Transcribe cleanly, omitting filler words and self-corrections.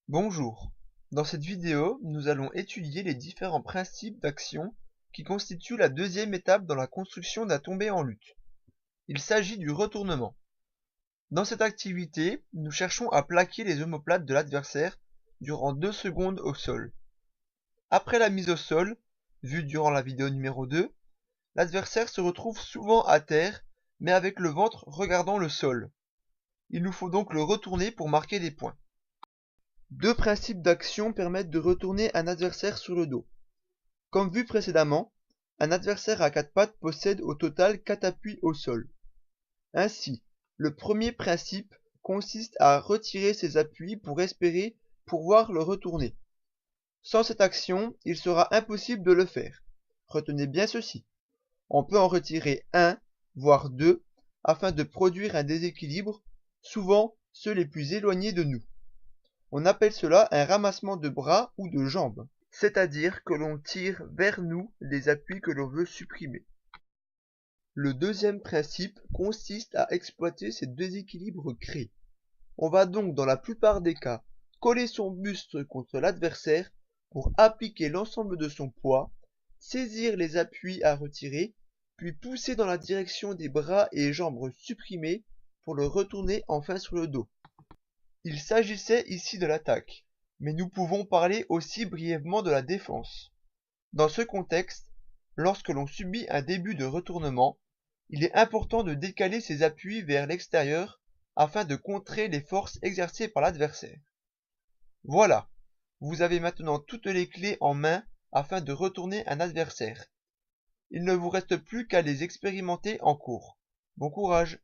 Bonjour, dans cette vidéo, nous allons étudier les différents principes d'action qui constituent la deuxième étape dans la construction d'un tombé en lutte. Il s'agit du retournement. Dans cette activité, nous cherchons à plaquer les omoplates de l'adversaire durant 2 secondes au sol. Après la mise au sol, vue durant la vidéo numéro 2, l'adversaire se retrouve souvent à terre, mais avec le ventre regardant le sol. Il nous faut donc le retourner pour marquer des points. Deux principes d'action permettent de retourner un adversaire sur le dos. Comme vu précédemment, un adversaire à 4 pattes possède au total 4 appuis au sol. Ainsi, le premier principe consiste à retirer ses appuis pour espérer pouvoir le retourner. Sans cette action, il sera impossible de le faire. Retenez bien ceci. On peut en retirer 1, voire 2, afin de produire un déséquilibre, souvent ceux les plus éloignés de nous. On appelle cela un ramassement de bras ou de jambes, c'est-à-dire que l'on tire vers nous les appuis que l'on veut supprimer. Le deuxième principe consiste à exploiter ces déséquilibres créés. On va donc dans la plupart des cas coller son buste contre l'adversaire pour appliquer l'ensemble de son poids, saisir les appuis à retirer, puis pousser dans la direction des bras et jambes supprimés pour le retourner enfin sur le dos. Il s'agissait ici de l'attaque, mais nous pouvons parler aussi brièvement de la défense. Dans ce contexte, lorsque l'on subit un début de retournement, il est important de décaler ses appuis vers l'extérieur afin de contrer les forces exercées par l'adversaire. Voilà, vous avez maintenant toutes les clés en main afin de retourner un adversaire. Il ne vous reste plus qu'à les expérimenter en cours. Bon courage!